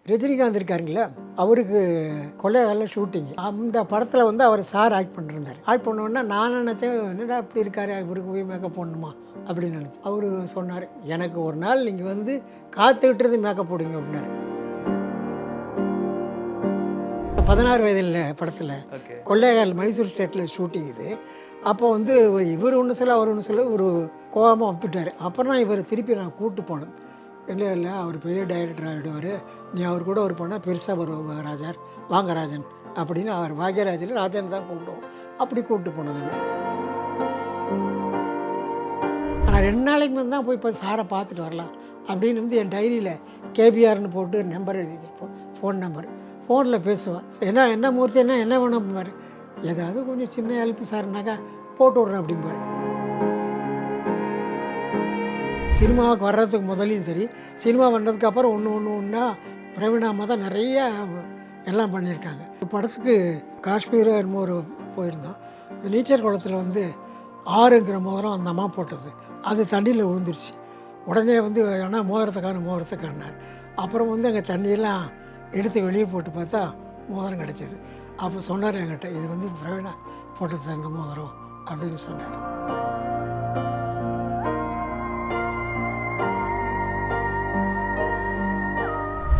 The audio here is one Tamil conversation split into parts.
ரஜினிகாந்த் இருக்காருங்களா, அவருக்கு கொலைகால ஷூட்டிங். அந்த படத்தில் வந்து அவர் சார் ஆக்ட் பண்ணிருந்தார். ஆக்ட் பண்ணோன்னா நான் நினச்சேன், என்னடா இப்படி இருக்காரு, இவருக்கு போய் மேக்கப் போடணுமா அப்படின்னு நினச்சேன். அவர் சொன்னார், எனக்கு ஒரு நாள் நீங்கள் வந்து காத்துக்கிட்டு இருந்து மேக்கப் போடுங்க அப்படின்னாரு. 16 வயதில் படத்தில் கொள்ளைகால் மைசூர் ஸ்டேட்டில் ஷூட்டிங் இது. அப்போ வந்து இவர் ஒன்று சொல்ல அவர் ஒன்று சொல்ல ஒரு கோபமாக வந்துட்டார். அப்புறம் இவர் திருப்பி நான் கூப்பிட்டு போனேன். இல்லை இல்லை, அவர் பெரிய டைரக்டர் ஆகிடுவார், நீ அவர் கூட ஒரு பண்ணால் பெருசாக வருவாங்க ராஜர், வாங்க ராஜன் அப்படின்னு அவர் பாக்யராஜில் ராஜன் தான் கூப்பிடுவோம். அப்படி கூப்பிட்டு போனது. ஆனால் 2 நாளைக்கு முன்னாடி தான் போய் இப்போ சாரை பார்த்துட்டு வரலாம் அப்படின்னு வந்து என் டைரியில் கேபிஆர்னு போட்டு நம்பர் எழுதி வச்சுருப்போம், ஃபோன் நம்பர். ஃபோனில் பேசுவேன், என்ன மூர்த்தி என்ன வேணும் பாரு, ஏதாவது கொஞ்சம் சின்ன ஹெல்ப் சார்னாக்கா போட்டு விட்றேன் அப்படிம்பாரு. சினிமாவுக்கு வர்றதுக்கு முதலையும் சரி, சினிமா வந்ததுக்கு அப்புறம் ஒன்றா பிரவீணாமா தான் நிறைய எல்லாம் பண்ணியிருக்காங்க. படத்துக்கு காஷ்மீர் என்னமோ ஒரு போயிருந்தோம். அந்த நீச்சல் குளத்தில் வந்து 6ங்கிற மோதிரம் அந்த அம்மா போட்டது, அது தண்ணியில் விழுந்துருச்சு. உடனே வந்து ஆனால் மோதிரத்துக்கானார். அப்புறம் வந்து அங்கே தண்ணியெல்லாம் எடுத்து வெளியே போட்டு பார்த்தா மோதிரம் கிடச்சிது. அப்போ சொன்னார் என்கிட்ட, இது வந்து பிரவீணா போட்டது அந்த மோதிரம் அப்படின்னு சொன்னார்.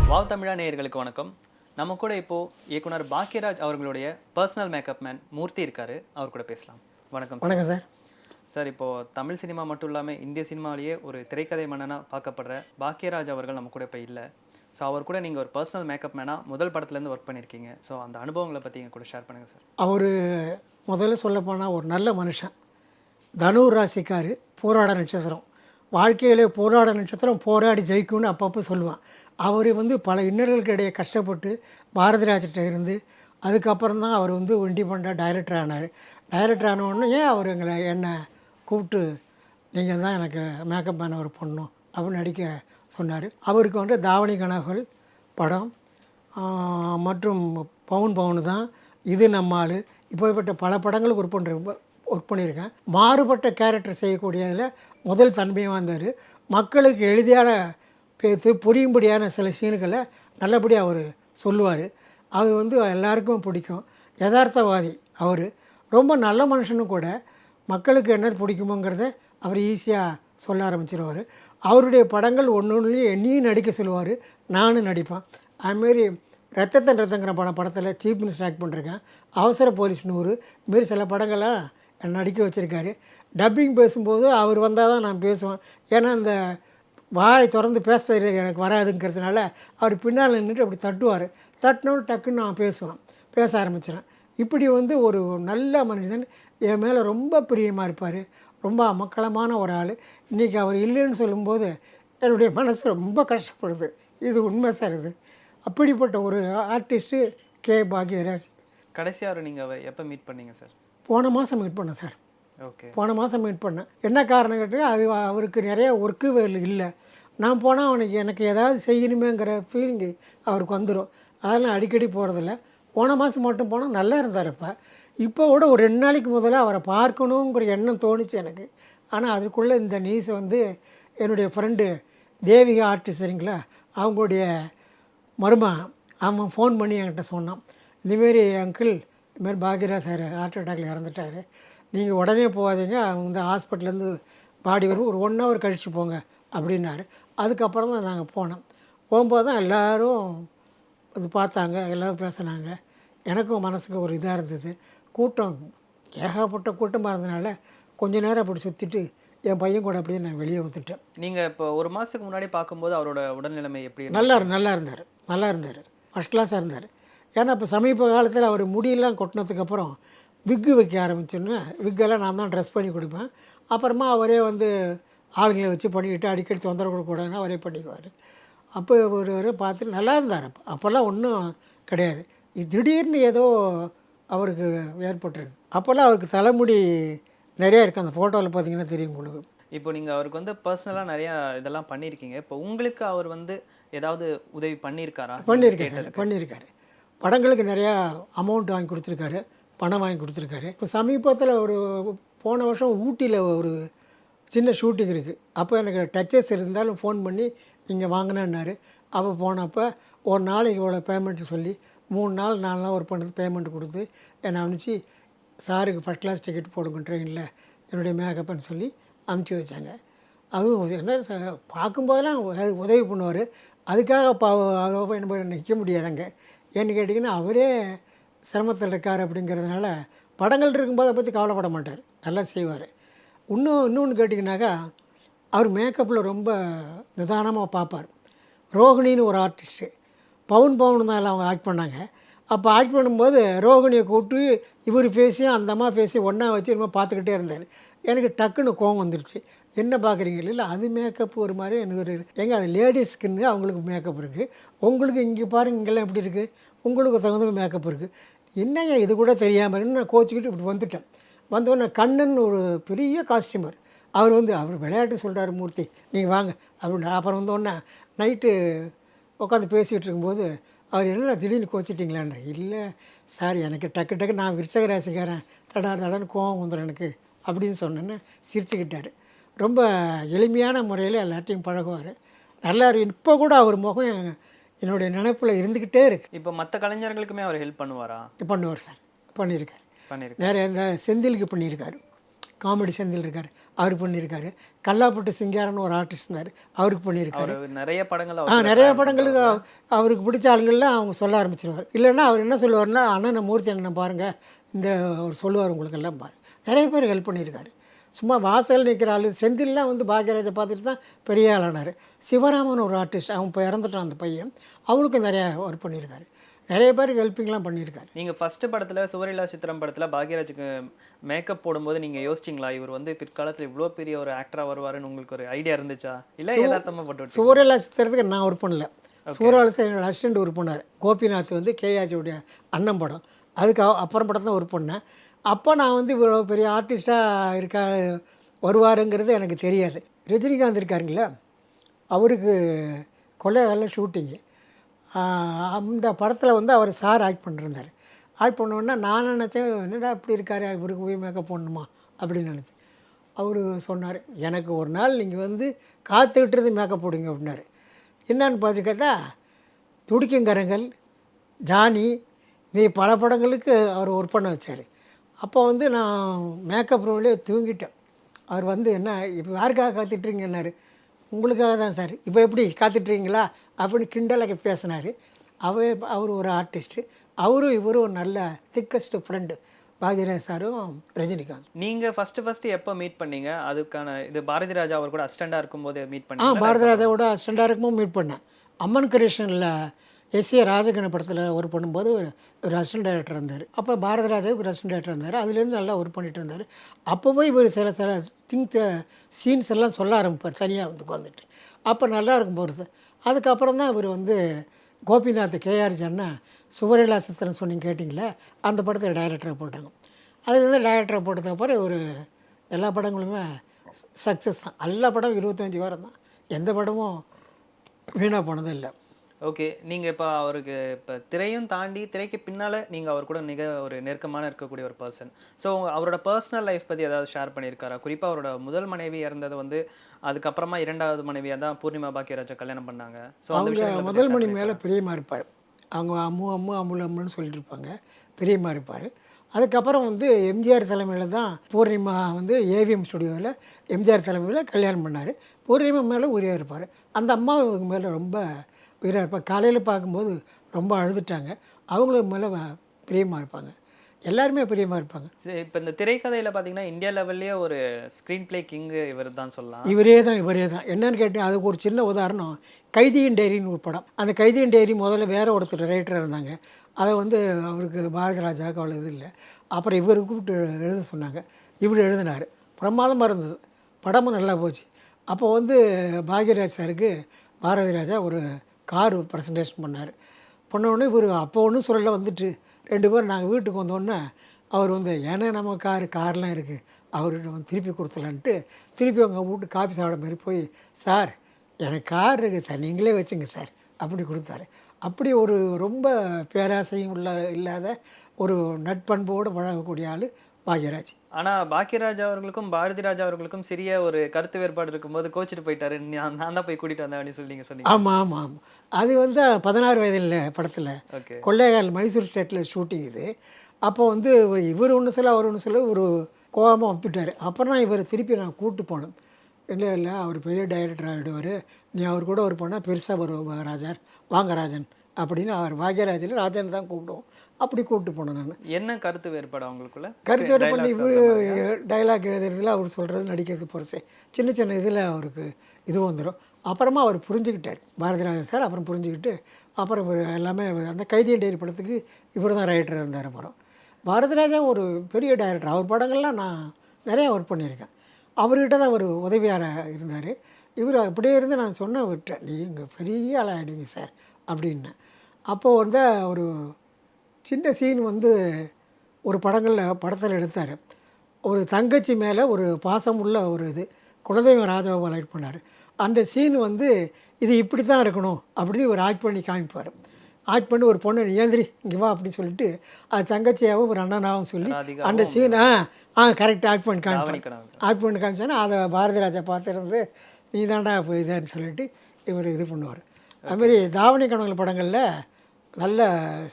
வாவ் தமிழா நேயர்களுக்கு வணக்கம். நம்ம கூட இப்போது இயக்குனர் பாக்யராஜ் அவர்களுடைய பர்சனல் மேக்கப் மேன் மூர்த்தி இருக்கார், அவர் கூட பேசலாம். வணக்கம். வணக்கம் சார். சார், இப்போது தமிழ் சினிமா மட்டும் இல்லாமல் இந்திய சினிமாவிலேயே ஒரு திரைக்கதை மன்னனாக பார்க்கப்படுற பாக்யராஜ் அவர்கள் நம்ம கூட இப்போ இல்லை. ஸோ அவர் கூட நீங்கள் ஒரு பர்சனல் மேக்கப் மேனாக முதல் படத்துலேருந்து ஒர்க் பண்ணியிருக்கீங்க. ஸோ அந்த அனுபவங்களை பற்றி எங்கள் கூட ஷேர் பண்ணுங்கள் சார். அவர் முதல்ல சொல்லப்போனால் ஒரு நல்ல மனுஷன். தனுர் ராசிக்கார், போராட நட்சத்திரம். வாழ்க்கையில் போராட நட்சத்திரம் போராடி ஜெயிக்கும்னு அப்பப்போ சொல்லுவான். அவர் வந்து பல இன்னர்களுக்கு இடையே கஷ்டப்பட்டு பாரதிராஜர்கிட்ட இருந்து அதுக்கப்புறம் தான் அவர் வந்து இண்டிபெண்டாக டைரக்டர் ஆனார். டைரக்டர் ஆனவுடனே அவர் என்னை கூப்பிட்டு, நீங்கள் தான் எனக்கு மேக்கப் மேன் ஒரு பொண்ணும் அப்படின்னு நடிக்க சொன்னார். அவருக்கு வந்து தாவணி கனவுகள் படம் மற்றும் பவுன் தான், இது நம்மால், இப்படிப்பட்ட பல படங்களுக்கு ஒர்க் பண்ணியிருக்கேன். மாறுபட்ட கேரக்டர் செய்யக்கூடியதில் முதல் தன்மையாக வந்தார். மக்களுக்கு எளிதியான பேசி புரியும்படியான சில சீன்களை நல்லபடியாக அவர் சொல்லுவார். அது வந்து எல்லாருக்கும் பிடிக்கும். யதார்த்தவாதி அவர். ரொம்ப நல்ல மனுஷனும் கூட. மக்களுக்கு என்ன பிடிக்குமோங்கிறத அவர் ஈஸியாக சொல்ல ஆரம்பிச்சிருவார். அவருடைய படங்கள் ஒன்றுலேயும் என்னையும் நடிக்க சொல்லுவார், நானும் நடிப்பேன். அதுமாரி ரத்தங்கிற படத்தில் சீஃப் மினிஸ்டர் ஆக்ட் பண்ணிருக்கேன். அவசர போலீஸ் 100 இதுமாரி சில படங்களாக நடிக்க வச்சுருக்காரு. டப்பிங் பேசும்போது அவர் வந்தால் தான் நான் பேசுவேன். ஏன்னா இந்த வாயை திறந்து பேசுறது எனக்கு வராதுங்கிறதுனால அவர் பின்னால் நின்றுட்டு அப்படி தட்டுவார். தட்டினோடு டக்குன்னு நான் பேச ஆரம்பிச்சிடறேன். இப்படி வந்து ஒரு நல்ல மனிதன், என் மேலே ரொம்ப பிரியமாக இருப்பார். ரொம்ப அமக்களமான ஒரு ஆள். இன்றைக்கி அவர் இல்லைன்னு சொல்லும்போது என்னுடைய மனசு ரொம்ப கஷ்டப்படுது. இது உண்மை சார். இது அப்படிப்பட்ட ஒரு ஆர்டிஸ்ட்டு பாக்யராஜ். கடைசியாக அவர் நீங்கள் எப்போ மீட் பண்ணீங்க சார்? போன மாதம் மீட் பண்ணேன் சார். ஓகே. போன மாதம் மீட் பண்ணேன். என்ன காரணம் கேட்டால், அவருக்கு நிறைய ஒர்க்கு இல்லை. நான் போனால் எனக்கு ஏதாவது செய்யணுமேங்கிற ஃபீலிங்கு அவருக்கு வந்துடும். அதெல்லாம் அடிக்கடி போகிறதில்ல. போன மாதம் மட்டும் போனால் நல்லா இருந்தார். இப்போ கூட ஒரு 2 நாளைக்கு முதல்ல அவரை பார்க்கணுங்கிற எண்ணம் தோணுச்சு எனக்கு. ஆனால் அதுக்குள்ளே இந்த நியூஸை வந்து என்னுடைய ஃப்ரெண்டு தேவிகா ஆர்டிஸ்ட் சரிங்களா, அவங்களுடைய மருமகன் அவன் ஃபோன் பண்ணி என்கிட்ட சொன்னான், இந்தமாரி அங்கிள், இதுமாரி பாக்யராஜ் சார் ஹார்ட் அட்டாக்ல இறந்துட்டார், நீங்கள் உடனே போகாதீங்க, அவங்க வந்து ஹாஸ்பிட்டல்லேருந்து பாடி வரும், ஒரு 1 ஹவர் கழித்து போங்க அப்படின்னாரு. அதுக்கப்புறம் தான் நாங்கள் போனோம். போகும்போது தான் எல்லோரும் இது பார்த்தாங்க, எல்லோரும் பேசினாங்க. எனக்கும் மனசுக்கு ஒரு இதாக இருந்தது. கூட்டம் ஏகப்பட்ட கூட்டமாக இருந்ததுனால கொஞ்ச நேரம் அப்படி சுற்றிட்டு என் பையன் கூட அப்படியே நான் வெளியே வந்துட்டேன். நீங்கள் இப்போ ஒரு மாதத்துக்கு முன்னாடி பார்க்கும்போது அவரோட உடல்நிலைமை எப்படி? நல்லா இருந்தார். ஃபஸ்ட் கிளாஸாக இருந்தார். ஏன்னா இப்போ சமீப காலத்தில் அவர் முடியெல்லாம் கொட்டினதுக்கப்புறம் விக்கு வைக்க ஆரம்பிச்சோன்னா, விக்கெல்லாம் நான் தான் ட்ரெஸ் பண்ணி கொடுப்பேன். அப்புறமா அவரே வந்து ஆளுங்களை வச்சு பண்ணிக்கிட்டு அடிக்கடி தொந்தரவு கொடுக்கக்கூடாதுன்னா அவரே பண்ணிக்குவார். அப்போ ஒரு பார்த்து நல்லா இருந்தார். அப்போல்லாம் ஒன்றும் கிடையாது. திடீர்னு ஏதோ அவருக்கு ஏற்பட்டுருக்கு. அப்போல்லாம் அவருக்கு தலைமுடி நிறையா இருக்குது. அந்த ஃபோட்டோவில் பார்த்தீங்கன்னா தெரியும் உங்களுக்கு. இப்போ நீங்கள் அவருக்கு வந்து பர்சனலாக நிறையா இதெல்லாம் பண்ணியிருக்கீங்க. இப்போ உங்களுக்கு அவர் வந்து ஏதாவது உதவி பண்ணியிருக்காரா? பண்ணியிருக்காரு. படங்களுக்கு நிறையா அமௌண்ட் வாங்கி கொடுத்துருக்காரு, பணம் வாங்கி கொடுத்துருக்காரு. இப்போ சமீபத்தில் ஒரு போன வருஷம் ஊட்டியில் ஒரு சின்ன ஷூட்டிங் இருக்குது. அப்போ எனக்கு டச்சஸ் இருந்தாலும் ஃபோன் பண்ணி நீங்கள் வாங்கினேன்னாரு. அப்போ போனப்போ ஒரு நாளைக்கு இவ்வளோ பேமெண்ட்டு சொல்லி 3 நாள் 4 நாள் ஒர்க் பண்ணது பேமெண்ட் கொடுத்து என்னை அனுப்பிச்சி சாருக்கு ஃபஸ்ட் கிளாஸ் டிக்கெட் போடுங்க ட்ரெயினில் என்னுடைய மேக்கப்னு சொல்லி அனுப்பிச்சி வச்சாங்க. அதுவும் என்ன பார்க்கும்போதெல்லாம் உதவி பண்ணுவார். அதுக்காக நம்ம நிற்க முடியாதுங்க. ஏன்னு கேட்டிங்கன்னா அவரே சிரமத்தில் இருக்கார் அப்படிங்கிறதுனால படங்கள் இருக்கும்போது அதை பற்றி கவலைப்பட மாட்டார், நல்லா செய்வார். இன்னொன்று கேட்டிங்கனாக்கா அவர் மேக்கப்பில் ரொம்ப நிதானமாக பார்ப்பார். ரோகிணின்னு ஒரு ஆர்டிஸ்ட்டு பவுன் தான் எல்லாம் அவங்க ஆக்ட் பண்ணாங்க. அப்போ ஆக்ட் பண்ணும்போது ரோகிணியை கூப்பிட்டு இவர் பேசியும் அந்த அம்மா பேசி ஒன்றா வச்சு என்னமோ பார்த்துக்கிட்டே இருந்தார். எனக்கு டக்குன்னு கோவம் வந்துருச்சு. என்ன பார்க்குறீங்க? இல்லை அது மேக்கப் ஒரு மாதிரி எனக்கு ஒரு ஏங்க அது லேடிஸ்க்குன்னு அவங்களுக்கு மேக்கப் இருக்குது, உங்களுக்கு இங்கே பாருங்க இங்கெல்லாம் எப்படி இருக்குது, உங்களுக்கு தகுந்த மேக்கப் இருக்குது, என்னங்க இது கூட தெரியாமல் நான் கோச்சிக்கிட்டு இப்படி வந்துட்டேன். வந்தோடனே கண்ணன் ஒரு பெரிய காஸ்டியூமர் அவர் அவர் விளையாட்டு சொல்கிறார், மூர்த்தி நீங்கள் வாங்க அப்படின்னு. அப்புறம் வந்தோடனே நைட்டு உட்காந்து பேசிகிட்டு இருக்கும்போது அவர் என்ன திடீர்னு கோச்சிட்டிங்களான்னு. இல்லை சார் எனக்கு டக்கு நான் விருச்சக ராசிக்காரன், தடான்னு கோவம் வந்துடும் எனக்கு அப்படின்னு சொன்னேன்னு சிரிச்சுக்கிட்டார். ரொம்ப எளிமையான முறையில் எல்லாத்தையும் பழகுவார். நல்லா இப்போ கூட அவர் முகம் என்னுடைய நினைப்பில் இருந்துக்கிட்டே இருக்குது. இப்போ மற்ற கலைஞர்களுக்குமே அவர் ஹெல்ப் பண்ணுவார் சார், பண்ணியிருக்காரு. பண்ணியிருக்காரு நிறைய இந்த செந்திலுக்கு பண்ணியிருக்காரு, காமெடி செந்தில் இருக்கார் அவருக்கு பண்ணியிருக்காரு. கல்லாப்பட்டு சிங்காரன்னு ஒரு ஆர்டிஸ்ட் இருந்தார், அவருக்கு பண்ணியிருக்காரு. நிறைய படங்கள் நிறைய படங்களுக்கு அவருக்கு பிடிச்ச ஆளுங்கள்லாம் அவங்க சொல்ல ஆரம்பிச்சிருவார். இல்லைன்னா அவர் என்ன சொல்லுவார்னா, அண்ணன் மூர்த்தி அண்ணன் பாருங்கள் இந்த அவர் சொல்லுவார் உங்களுக்கெல்லாம் பாரு. நிறைய பேர் ஹெல்ப் பண்ணியிருக்காரு. சும்மா வாசல் நிற்கிற ஆள் செந்தில்லாம் பாக்யராஜை பார்த்துட்டு தான் பெரிய ஆளானார். சிவராமன் ஒரு ஆர்டிஸ்ட், அவன் இப்போ இறந்துட்டான் அந்த பையன், அவனுக்கும் நிறையா ஒர்க் பண்ணியிருக்காரு. நிறைய பேருக்கு ஹெல்ப்பிங்லாம் பண்ணியிருக்காரு. நீங்கள் ஃபஸ்ட்டு படத்தில் சுவரில்லா சித்திரம் படத்தில் பாக்யராஜுக்கு மேக்கப் போடும்போது நீங்கள் யோசிச்சிங்களா இவர் பிற்காலத்தில் இவ்வளோ பெரிய ஒரு ஆக்டராக வருவாருன்னு உங்களுக்கு ஒரு ஐடியா இருந்துச்சா, இல்லை யதார்த்தமாக போட்டு? சுவரில்லா சித்திரத்துக்கு நான் ஒர்க் பண்ணல, சூறாவளி என்னோட அசிஸ்டண்ட் ஒர்க் பண்ணார். கோபிநாத் கேஆஜியோடைய அண்ணன் படம், அதுக்கு அப்புறம் படம் தான் ஒர்க் பண்ணேன். அப்போ நான் இவ்வளோ பெரிய ஆர்டிஸ்ட்டாக வருவாருங்கிறது எனக்கு தெரியாது. ரஜினிகாந்த் இருக்காருங்களா, அவருக்கு கொலைகால ஷூட்டிங்கு. அந்த படத்தில் அவர் சார் ஆக்ட் பண்ணிருந்தார். ஆக்ட் பண்ணோன்னா நான் நினச்சேன் என்னடா இப்படி இருக்காரு, இவருக்கு போய் மேக்கப் பண்ணணுமா அப்படின்னு நினச்சேன். அவர் சொன்னார், எனக்கு ஒரு நாள் நீங்கள் காத்துக்கிட்டு இருந்து மேக்கப் போடுங்க அப்படின்னாரு. என்னான்னு பார்த்து கேட்டா துடிக்குங்கரங்கள், ஜானி, நீ பல படங்களுக்கு அவர் ஒர்க் பண்ண வச்சார். அப்போ நான் மேக்கப் ரூம்லேயே தூங்கிட்டேன். அவர் என்ன இப்போ யாருக்காக காத்துட்ருங்கன்னாரு. உங்களுக்காக தான் சார். இப்போ எப்படி காத்துட்ருக்கீங்களா அப்படின்னு கிண்டலாக பேசினார். அவர் ஒரு ஆர்டிஸ்ட்டு, இவரும் ஒரு நல்ல திக்கஸ்ட் ஃப்ரெண்டு பாக்யராஜ் சாரும் ரஜினிகாந்த். நீங்கள் ஃபஸ்ட்டு எப்போ மீட் பண்ணீங்க? அதுக்கான இது பாரதி ராஜா அவர் கூட அசிஸ்டண்டாக இருக்கும்போது மீட் பண்ணி? பாரதி ராஜாவோட அசிஸ்டண்டாக இருக்கும்போது மீட் பண்ணேன். அம்மன் கிரியேஷனில் எஸ்ஏ ராஜகண்ண படத்தில் ஒர்க் பண்ணும்போது ஒரு அசிஸ்டன்ட் டைரக்டர் இருந்தார். அப்போ பாரதி ராஜாவுக்கு ஒரு அசிஸ்டன்ட் டைரக்டர் இருந்தார். அதுலேருந்து நல்லா ஒர்க் பண்ணிட்டு இருந்தார். அப்போ போய் இவர் சில சீன்ஸ் எல்லாம் சொல்ல ஆரம்பிப்பார் தனியாக உட்காந்துட்டு. அப்போ நல்லா இருக்கும் போகிறது. அதுக்கப்புறம் தான் இவர் கோபிநாத் கேஆர்ஜி அண்ணா சுவரில்லா சித்திரம் சொன்னீங்க கேட்டிங்களே, அந்த படத்தை டைரக்டரை போட்டாங்க. அதுலேருந்து டைரக்டரை போட்டதுக்கப்புறம் இவர் எல்லா படங்களுமே சக்ஸஸ் தான். எல்லா படமும் 25 வாரம் தான், எந்த படமும் வீணாக போனதும் இல்லை. ஓகே, நீங்கள் இப்போ அவருக்கு இப்போ திரையும் தாண்டி திரைக்கு பின்னால் நீங்கள் அவர் கூட ஒரு நெருக்கமான இருக்கக்கூடிய ஒரு பர்சன். ஸோ அவரோட பர்சனல் லைஃப் பற்றி ஏதாவது ஷேர் பண்ணியிருக்காரா? குறிப்பாக அவரோட முதல் மனைவி இறந்தது அதுக்கப்புறமா 2வது மனைவியாக தான் பூர்ணிமா பாக்யராஜை கல்யாணம் பண்ணாங்க. ஸோ அவங்க முதல் மணி மேலே பிரியமாக இருப்பார். அவங்க அம்முன்னு சொல்லிட்டு இருப்பாங்க, பிரியமாக இருப்பார். அதுக்கப்புறம் எம்ஜிஆர் தலைமையில் தான் பூர்ணிமா ஏவிஎம் ஸ்டுடியோவில் எம்ஜிஆர் தலைமையில் கல்யாணம் பண்ணார். பூர்ணிமா மேலே உரியாக இருப்பார். அந்த அம்மா இவங்க மேலே ரொம்ப உயிராக இருப்பாங்க. காலையில் பார்க்கும்போது ரொம்ப அழுதுட்டாங்க. அவங்களுக்கு மேலே பிரியமாக இருப்பாங்க, எல்லாருமே பிரியமாக இருப்பாங்க. சரி, இப்போ இந்த திரைக்கதையில் பார்த்தீங்கன்னா இந்தியா லெவல்லே ஒரு ஸ்க்ரீன் பிளே கிங்கு இவர் தான் சொல்லலாம். இவரே தான். என்னன்னு கேட்டேன், அதுக்கு ஒரு சின்ன உதாரணம், கைதியின் டைரின்னு ஒரு படம். அந்த கைதியின் டைரி முதல்ல வேறு ஒருத்தர் ரைட்டராக இருந்தாங்க. அதை அவருக்கு பாரதி ராஜாவுக்கு அவ்வளோ இது இல்லை. அப்புறம் இவர் கூப்பிட்டு எழுத சொன்னாங்க. இவர் எழுதினார், பிரமாதமாக இருந்தது, படமும் நல்லா போச்சு. அப்போ பாக்யராஜ் சாருக்கு பாரதி ராஜா ஒரு கார் ப்ரெசன்டேஷன் பண்ணார். பண்ணோடனே இவர் அப்போ ஒன்றும் சொல்லலை. 2 பேரும் நாங்கள் வீட்டுக்கு வந்தோடனே அவர் ஏன்னா நம்ம கார்லாம் இருக்குது, அவர்கிட்ட திருப்பி கொடுத்துலான்ட்டு திருப்பி அவங்க வீட்டு காஃபி சாப்பிட மாதிரி போய், சார் எனக்கு கார் இருக்குது சார், நீங்களே வச்சுங்க சார் அப்படி கொடுத்தாரு. அப்படி ஒரு ரொம்ப பேராசையும் இல்லாத ஒரு நட்பண்போடு பழகக்கூடிய ஆள் பாக்யராஜ். ஆனா பாக்கியராஜ் அவர்களுக்கும் பாரதி ராஜா அவர்களுக்கும் சிறிய ஒரு கருத்து வேறுபாடு இருக்கும்போது கோச்சிட்டு போயிட்டாரு. நான் தான் போய் கூட்டிட்டு வந்தேன் அப்படின்னு சொல்லி நீங்க சொன்னீங்க. ஆமாம் ஆமாம் ஆமாம். அது வந்து 16 வயதில் படத்தில் ஓகே. கொள்ளைகால் மைசூர் ஸ்டேட்டில் ஷூட்டிங் இது. அப்போ வந்து இவர் ஒன்று சொல்ல அவர் ஒன்று சொல்ல ஒரு கோவமாக வந்துட்டார். அப்புறம் தான் இவர் திருப்பி நான் கூப்பிட்டு போனேன். இல்லை இல்லை அவர் பெரிய டைரக்டர் ஆகிடுவார், நீ அவர் கூட ஒரு போனால் பெருசாக வரும் ராஜா வாங்கராஜன் அப்படின்னு அவர் பாக்யராஜில் ராஜன் தான் கூப்பிடுவோம். அப்படி கூப்பிட்டு போனேன் நான். என்ன கருத்து வேறுபாடு அவங்களுக்குள்ள? கருத்து வேறுபாடு Dialogues இவர் அந்த மாதிரியா? டைலாக் எழுதுறதுல அவர் சொல்கிறது நடிக்கிறது பொறுசே சின்ன சின்ன இதில் அவருக்கு இது வந்துடும். அப்புறமா அவர் புரிஞ்சுக்கிட்டார் பாரதிராஜன் சார். அப்புறம் புரிஞ்சுக்கிட்டு அப்புறம் இவர் எல்லாமே அந்த கைதியின் டைரி படத்துக்கு இவர் தான் ரைட்டர் இருந்தார். அப்புறம் பாரதிராஜா ஒரு பெரிய டைரக்டர். அவர் படங்கள்லாம் நான் நிறையா ஒர்க் பண்ணியிருக்கேன். அவர்கிட்ட தான் ஒரு உதவியாளர் இருந்தார். இவர் அப்படியே இருந்து நான் சொன்னேன் அவர்கிட்ட, நீங்கள் பெரிய ஆள் ஆகிடுவீங்க சார் அப்படின்னேன். அப்போது வந்து ஒரு சின்ன சீன் வந்து ஒரு படத்தில் எடுத்தார். ஒரு தங்கச்சி மேலே ஒரு பாசம் உள்ள ஒரு இது குலதெய்வம் ராஜகோபால் ஆக்ட் பண்ணார். அந்த சீன் வந்து இது இப்படி தான் இருக்கணும் அப்படின்னு ஒரு ஆக்ட் பண்ணி காமிப்பார். ஆக்ட் பண்ணி ஒரு பொண்ணு ஏந்திரி இங்கே வா அப்படின்னு சொல்லிட்டு அது தங்கச்சியாகவும் ஒரு அண்ணனாகவும் சொல்லி அந்த ராதிகாவும் சீன் கரெக்டாக ஆக்ட் பண்ணி காமிப்பார். தாவணிக்கணும். ஆக்ட் பண்ணி காமிச்சானா அதை பாரதி ராஜா பார்த்துருந்து நீ தாண்டா இப்போ இதான்னு சொல்லிட்டு இவர் இது பண்ணுவார். அதுமாரி தாவணி கனவுகள் படங்களில் நல்ல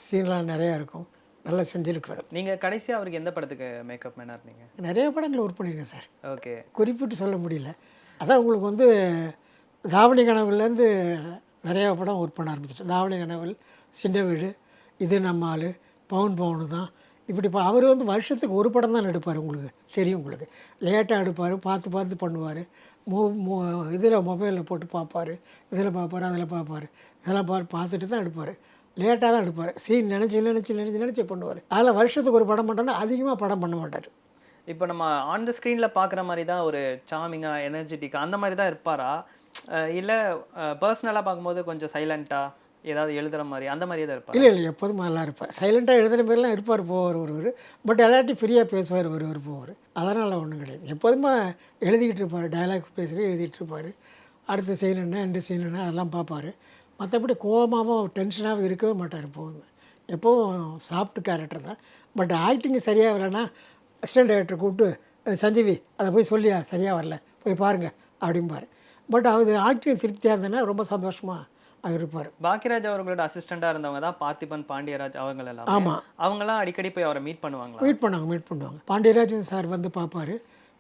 சீன்லாம் நிறையா இருக்கும். நல்லா செஞ்சுருக்குவார். நீங்க கடைசியா அவருக்கு எந்த படத்துக்கு மேக்கப் மேனா இருந்தீங்க? நிறைய படங்கள் ஒர்க் பண்ணியிருக்கேன் சார். ஓகே. குறிப்பிட்டு சொல்ல முடியல. அதான் உங்களுக்கு வந்து தாவணி கனவுலேருந்து நிறையா படம் ஒர்க் பண்ண ஆரம்பிச்சிட்டேன். தாவணி கனவுகள், சின்ன வீடு, இது நம்ம ஆள், பவுன் பவுனு தான். இப்படி அவர் வந்து வருஷத்துக்கு ஒரு படம் தான் எடுப்பார். உங்களுக்கு தெரியும். உங்களுக்கு லேட்டாக எடுப்பார், பார்த்து பார்த்து பண்ணுவார். இதில் மொபைலில் போட்டு பார்ப்பார், இதில் பார்ப்பார், அதில் பார்ப்பார். இதெல்லாம் பார்த்துட்டு தான் எடுப்பார். லேட்டாக தான் எடுப்பார். சீன் நினச்சி பண்ணுவார். அதில் வருஷத்துக்கு ஒரு படம் பண்ணுறோன்னா அதிகமாக படம் பண்ண மாட்டார். இப்போ நம்ம ஆன் த ஸ்க்ரீன்ல பார்க்குற மாதிரி தான் ஒரு சார்மிங்கா, எனர்ஜெட்டிக்கா அந்த மாதிரி தான் இருப்பாரா? இல்ல பர்சனலா பார்க்கும்போது கொஞ்சம் சைலண்டா ஏதாவது எழுதுற மாதிரி அந்த மாதிரியே தான் இருப்பாரா? இல்லை இல்லை, எப்போதும் நல்லா இருப்பார். சைலண்ட்டாக எழுதுகிற பேர்லாம் இருப்பார், போவார் ஒருவர். பட் எல்லாத்தையும் ஃப்ரீயாக பேசுவார் ஒருவர், போவார். அதனால் ஒன்றும் கிடையாது. எப்போதுமே எழுதிக்கிட்டு இருப்பார். டயலாக்ஸ் பேசுகிற எழுதிட்டு இருப்பார். அடுத்த சீன் என்ன, இந்த சீன் என்ன அதெல்லாம் பார்ப்பார். மற்றபடி கோபமாகவும் டென்ஷனாகவும் இருக்கவே மாட்டார். எப்போதுமே எப்போவும் சாஃப்ட் கேரக்டர் தான். பட் ஆக்டிங் சரியாக வரலன்னா அசிஸ்டன்ட் டைரக்டர் கூப்பிட்டு சஞ்சீவி அதை போய் சொல்லியா சரியாக வரல போய் பாருங்கள் அப்படிம்பார். பட் அவர் ஆக்டிங் திருப்தியாக இருந்ததுன்னா ரொம்ப சந்தோஷமாக அவர் இருப்பார். பாக்கியராஜ் அவர்களோட அசிஸ்டண்டா இருந்தவங்க தான் பார்த்திபன், பாண்டியராஜ் அவங்கள் எல்லாம். ஆமாம், அவங்கலாம் அடிக்கடி போய் அவரை மீட் பண்ணுவாங்களா? மீட் பண்ணுவாங்க. பாண்டியராஜன் சார் வந்து பார்ப்பார்,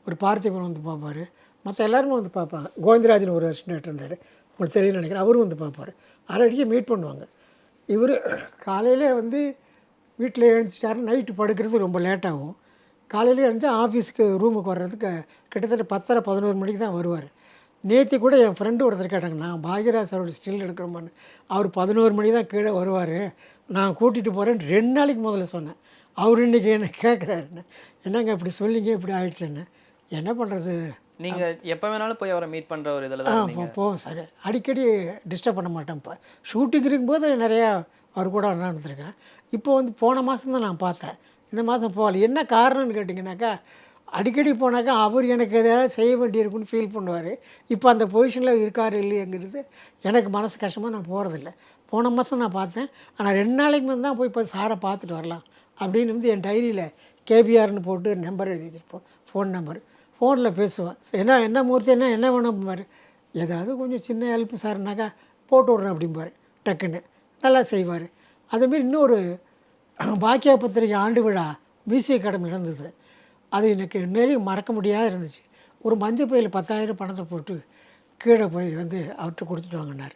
ஒரு பார்த்திபன் வந்து பார்ப்பார், மற்ற எல்லாருமே வந்து பார்ப்பாங்க. கோவிந்தராஜன் ஒரு அசிஸ்டன்ட் இருந்தார், உங்களுக்கு தெரியும்னு நினைக்கிறேன். அவரும் வந்து பார்ப்பார். அடிக்கடி மீட் பண்ணுவாங்க. இவர் காலையில் வந்து வீட்டில் எழுந்துச்சிட்டாரு, நைட்டு படுக்கிறது ரொம்ப லேட்டாகும். காலையில் எழுந்து ஆஃபீஸுக்கு ரூமுக்கு வர்றதுக்கு கிட்டத்தட்ட 10:30 11 மணிக்கு தான் வருவார். நேற்று கூட என் ஃப்ரெண்டு ஒருத்தர் கேட்டாங்க, நான் பாக்யராஜ் சாரோட ஸ்டில் எடுக்கணுமான்னு. அவர் 11 மணி தான் கீழே வருவார், நான் கூட்டிகிட்டு போகிறேன்னு 2 நாளைக்கு முதல்ல சொன்னேன். அவர் இன்றைக்கி என்ன கேட்குறாருன்னு, என்னங்க இப்படி சொல்லிங்க இப்படி ஆயிடுச்சுன்னு. என்ன பண்ணுறது, நீங்க எப்ப வேணாலும் போய் அவரை மீட் பண்ற ஒரு இதில் தான் இருந்தீங்க. போவோம் சார். அடிக்கடி டிஸ்டர்ப் பண்ண மாட்டேன். இப்போ ஷூட்டிங் இருக்கும்போது நிறையா அவர் கூட நடந்துருக்கேன். இப்போ வந்து போன மாதம் தான் நான் பார்த்தேன், இந்த மாதம் போகல. என்ன காரணம்னு கேட்டிங்கனாக்கா, அடிக்கடி போனாக்கா அவர் எனக்கு எதாவது செய்ய வேண்டியிருக்குன்னு ஃபீல் பண்ணுவார். இப்போ அந்த பொசிஷனில் இருக்கார் இல்லையங்கிறது எனக்கு மனசு கஷ்டமாக நான் போகிறதில்ல. போன மாதம் நான் பார்த்தேன். ஆனால் 2 நாளைக்கு முன்னாடி தான் போய் இப்போ சாரை பார்த்துட்டு வரலாம் அப்படின்னு வந்து என் டைரியில் கேபிஆர்னு போட்டு நம்பர் எழுதி வச்சுருப்போம், ஃபோன் நம்பர். ஃபோனில் பேசுவேன். என்ன மூர்த்தி என்ன வேணும்பார். ஏதாவது கொஞ்சம் சின்ன ஹெல்ப் சார்னாக்கா போட்டு விட்றேன் அப்படிம்பார் டக்குன்னு. நல்லா செய்வார். அதேமாரி இன்னொரு பாக்கியா பத்திரிகை ஆண்டு விழா மியூசிக் அகாடமி நடந்தது. அது எனக்கு இன்னும் மறக்க முடியாத இருந்துச்சு. ஒரு மஞ்சள் பையில் 10,000 பணத்தை போட்டு கீழே போய் வந்து அவர்கிட்ட கொடுத்துட்டு வாங்கினார்.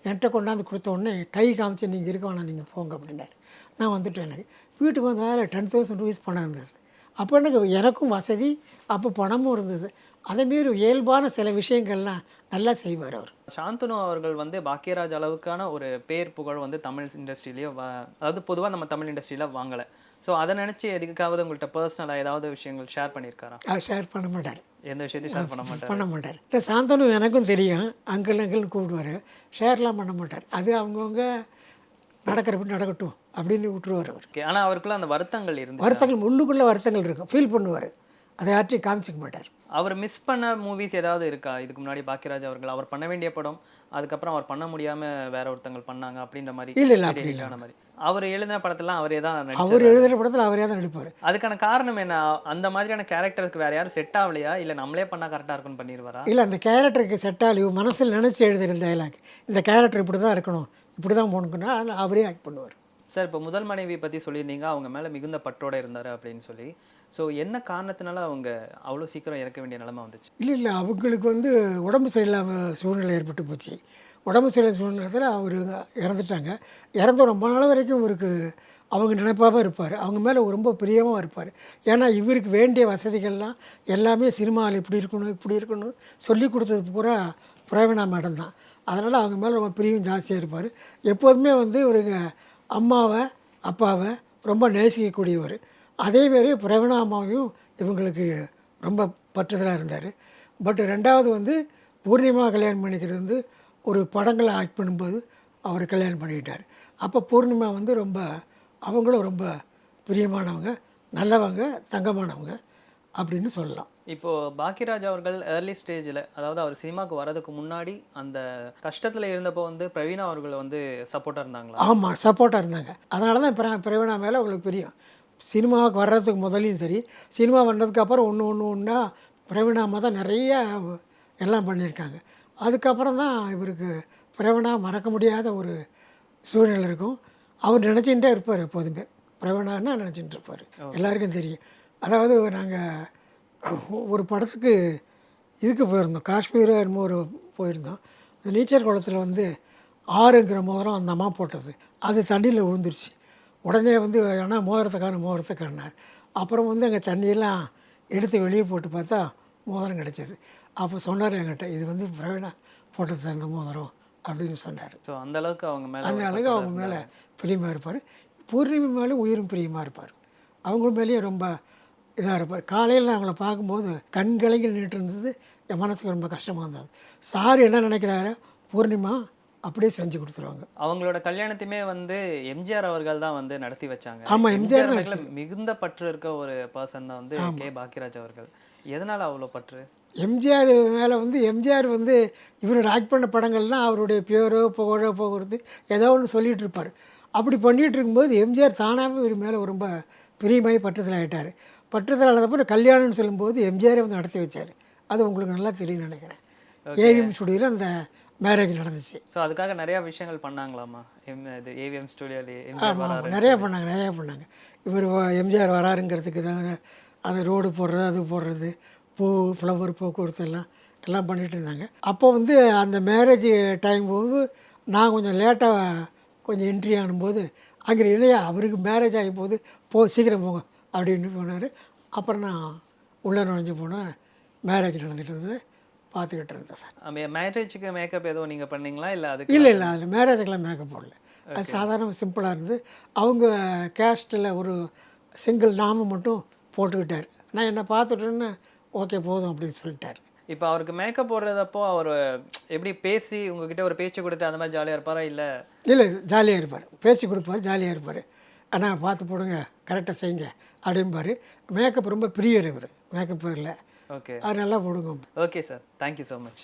என்கிட்ட கொண்டாந்து கொடுத்த உடனே கை காமிச்சு நீங்கள் இருக்க வேணாம் நீங்கள் போங்க அப்படின்னாரு. நான் வந்துட்டேன். எனக்கு வீட்டுக்கு வந்தால் 10,000 ரூபீஸ் பணம் இருந்தது. அப்போ எனக்கும் வசதி, அப்போ பணமும் இருந்தது. அதேமாரி இயல்பான சில விஷயங்கள்லாம் நல்லா செய்வார் அவர். சாந்தனு அவர்கள் வந்து பாக்கியராஜ் அளவுக்கான ஒரு பேர் புகழ் வந்து தமிழ் இண்டஸ்ட்ரியிலேயே அதாவது பொதுவாக நம்ம தமிழ் இண்டஸ்ட்ரியில் வாங்கலை. ஸோ அதை நினச்சி எதுக்காவது உங்கள்கிட்ட பர்சனலாக ஏதாவது விஷயங்கள் ஷேர் பண்ணியிருக்காரா? ஷேர் பண்ண மாட்டார். எந்த விஷயத்தையும் ஷேர் பண்ண மாட்டார். இல்லை, சாந்தனு எனக்கும் தெரியும், அங்கிள்னு கூப்பிடுவார். ஷேர்லாம் பண்ண மாட்டார். அது அவங்கவுங்க நடக்கிறப்ப நடக்கட்டும் அப்படின்னு விட்டுருவார் அவர். ஆனால் அவருக்குள்ள அந்த வருத்தங்கள் இருந்து வருத்தங்கள் உள்ளுக்குள்ளே வருத்தங்கள் இருக்கும், ஃபீல் பண்ணுவார். அதை யார்ட்டையும் காமிச்சிக்க மாட்டார். அவர் மிஸ் பண்ண மூவிஸ் ஏதாவது இருக்கா? இதுக்கு முன்னாடி பாக்கியராஜ் அவர்கள் அவர் பண்ண வேண்டிய படம், அதுக்கப்புறம் அவர் பண்ண முடியாம வேற ஒருத்தங்க பண்ணாங்க அப்படின்ற மாரி இல்லை இல்லை, பெரிய அப்படி ஹிட் இல்லை. ஆன மாரி. அவர் எழுதின படத்தெல்லாம் அவரே தான் அவர் நடிச்சாரா? எழுதுகிற படத்தில் அவரே தான் நடிப்பார். அதுக்கான காரணம் என்ன? அந்த மாதிரியான கேரக்டருக்கு வேற யாரும் செட் ஆவலையா? இல்ல நம்மளே பண்ணா கரெக்ட்டா இருக்கும்னு பண்ணிருவாரா? இல்லை, அந்த கேரக்டருக்கு செட் ஆகி மனசில் நினச்சி எழுதுகிற டைலாக், இந்த கேரக்டர் இப்படி தான் இருக்கணும், இப்படி தான் போகணுன்னா அதில் அவரே ஆக்ட் பண்ணுவார். சார், இப்போ முதல் மனைவி பத்தி சொல்லியிருந்தீங்க. அவங்க மேல மிகுந்த பற்றோட இருந்தாரு அப்படின்னு சொல்லி. ஸோ என்ன காரணத்தினால அவங்க அவ்வளோ சீக்கிரம் இறக்க வேண்டிய நிலைமை வந்துச்சு? இல்லை இல்லை, அவங்களுக்கு வந்து உடம்பு சரியில்லாமல் சூழ்நிலை ஏற்பட்டு போச்சு. உடம்பு சரியில்லாத சூழ்நிலையில் அவர் இறந்துட்டாங்க. இறந்த ரொம்ப நாள் வரைக்கும் இவருக்கு அவங்க நினைப்பாக இருப்பார். அவங்க மேலே ரொம்ப பிரியமாக இருப்பார். ஏன்னா இவருக்கு வேண்டிய வசதிகள்லாம் எல்லாமே சினிமாவில் இப்படி இருக்கணும் இப்படி இருக்கணும் சொல்லி கொடுத்தது பூரா பிரவீணா மேடம் தான். அதனால் அவங்க மேலே ரொம்ப பிரியம் ஜாஸ்தியாக இருப்பார். எப்போதுமே வந்து இவருங்க அம்மாவை அப்பாவை ரொம்ப நேசிக்கக்கூடியவர். அதேமாரி பிரவீணா அம்மாவையும் இவங்களுக்கு ரொம்ப பற்றுதலாக இருந்தார். பட் ரெண்டாவது வந்து பூர்ணிமா கல்யாணம் பண்ணிக்கிறது வந்து ஒரு படங்களை ஆக்ட் பண்ணும்போது அவர் கல்யாணம் பண்ணிக்கிட்டார். அப்போ பூர்ணிமா வந்து ரொம்ப அவங்களும் ரொம்ப பிரியமானவங்க, நல்லவங்க, தங்கமானவங்க அப்படின்னு சொல்லலாம். இப்போ பாக்கியராஜ் அவர்கள் ஏர்லி ஸ்டேஜில், அதாவது அவர் சினிமாவுக்கு வர்றதுக்கு முன்னாடி அந்த கஷ்டத்துல இருந்தப்போ வந்து பிரவீணா அவர்கள் வந்து சப்போர்ட்டா இருந்தாங்களா? ஆமாம், சப்போர்ட்டாக இருந்தாங்க. அதனால தான் பிரவீணா மேலே அவங்களுக்கு பிரியம். சினிமாவுக்கு வர்றதுக்கு முதலையும் சரி, சினிமா வந்ததுக்கப்புறம் ஒன்றா பிரவீணா அம்மா தான் நிறைய எல்லாம் பண்ணியிருக்காங்க. அதுக்கப்புறம் தான் இவருக்கு பிரவீணா மறக்க முடியாத ஒரு சூழ்நிலை இருக்கும். அவர் நினச்சிக்கிட்டே இருப்பார் எப்போதுமே. பிரவீணான்னா நினச்சிட்டு இருப்பார். எல்லாருக்கும் தெரியும். அதாவது நாங்கள் ஒரு படத்துக்கு இதுக்கு போயிருந்தோம், காஷ்மீர் என்னமோ ஒரு போயிருந்தோம். அந்த நீச்சல் குளத்தில் வந்து ஆறுங்கிற மோதிரம் அந்த அம்மா போட்டது, அது தண்ணியில் விழுந்துருச்சு. உடனே வந்து ஆனால் மோதிரத்தை காணார். அப்புறம் வந்து அங்கே தண்ணியெல்லாம் எடுத்து வெளியே போட்டு பார்த்தா மோதிரம் கிடச்சிது. அப்போ சொன்னார் என்கிட்ட, இது வந்து பிரவீணா போட்டது சார் இந்த மோதிரம் அப்படின்னு சொன்னார். ஸோ அந்த அளவுக்கு அவங்க மேல அந்த ஒரு அளவுக்கு பற்றோட அவங்க மேலே இருந்தாரு. பிரியமாக இருப்பார். பூர்ணிமா மேலே உயிரும் பிரியமாக இருப்பார். அவங்க மேலேயும் ரொம்ப இதாக இருப்பார். காலையில் நான் அவங்கள பார்க்கும்போது கண் கலங்கி நின்றுட்டு இருந்தது. என் மனசுக்கு ரொம்ப கஷ்டமாக இருந்தது. சார் என்ன நினைக்கிறாரு, பூர்ணிமா அப்படியே செஞ்சு கொடுத்துருவாங்க. அவங்களோட கல்யாணத்தையுமே வந்து எம்ஜிஆர் அவர்கள் தான் வந்து நடத்தி வச்சாங்க. ஆமாம், எம்ஜிஆர் எம்ஜிஆர் மேல மிகுந்த பற்று இருக்க ஒரு பர்சன் தான் வந்து கே. பாக்கியராஜ் அவர்கள். எதனால அவ்வளோ பற்று? எம்ஜிஆர் மேலே வந்து எம்ஜிஆர் வந்து இவரோட ஆக்ட் பண்ண படங்கள்லாம் அவருடைய பேரோ புகழோ போகிறது ஏதோ ஒன்று சொல்லிகிட்டு இருப்பார். அப்படி பண்ணிகிட்டு இருக்கும்போது எம்ஜிஆர் தானாகவே இவர் மேலே ரொம்ப பிரியமாகி பற்றத்தில் ஆகிட்டார். பற்றத்தில் ஆனதுக்கப்புறம் கல்யாணம்னு சொல்லும்போது எம்ஜிஆரே வந்து நடத்தி வச்சார். அது உங்களுக்கு நல்லா தெரியும்னு நினைக்கிறேன். ஏவிஎம் ஸ்டுடியோவில் அந்த மேரேஜ் நடந்துச்சு. ஸோ அதுக்காக நிறையா விஷயங்கள் பண்ணாங்களாமா? இது ஏவிஎம் ஸ்டுடியோலேயே ஆமாம் ஆமாம், நிறையா பண்ணாங்க. இவர் எம்ஜிஆர் வராருங்கிறதுக்கு தான் அது ரோடு போடுறது, அது போடுறது, பூ ஃப்ளவர் போக்குவரத்து எல்லாம் பண்ணிகிட்டு இருந்தாங்க. அப்போ வந்து அந்த மேரேஜ் டைம் போது நான் கொஞ்சம் லேட்டாக கொஞ்சம் என்ட்ரி ஆகும்போது அங்கே இல்லையா அவருக்கு மேரேஜ் ஆகி போகுது, சீக்கிரம் போங்க அப்படின்னு போனார். அப்புறம் நான் உள்ளே நுழைஞ்சு போனேன். மேரேஜ் நடந்துகிட்டு இருந்தது, பார்த்துக்கிட்டு இருந்தேன் சார். மேரேஜுக்கு மேக்கப் எதுவும் நீங்கள் பண்ணீங்களா? இல்லை அதுக்கு இல்லை அதில் மேரேஜுக்கெல்லாம் மேக்கப் போடல. அது சாதாரண சிம்பிளாக இருந்தது. அவங்க கேஸ்ட்டில் ஒரு சிங்கிள் நாமம் மட்டும் போட்டுக்கிட்டார். நான் என்னை பார்த்துட்டேன்னு ஓகே போதும் அப்படின்னு சொல்லிட்டார். இப்போ அவருக்கு மேக்கப் போடுறதப்போ அவர் எப்படி பேசி உங்ககிட்ட ஒரு பேச்சு கொடுத்து அந்த மாதிரி ஜாலியாக இருப்பாரா? இல்லை ஜாலியாக இருப்பார், பேசி கொடுப்பார், ஜாலியாக இருப்பார். ஆனால் பார்த்து போடுங்க, கரெக்டாக செய்யுங்க அப்படிம்பார். மேக்கப் ரொம்ப பிரியர் இவர், மேக்கப் இல்லை. ஓகே, அது நல்லா போடுங்க. Okay sir, thank you so much.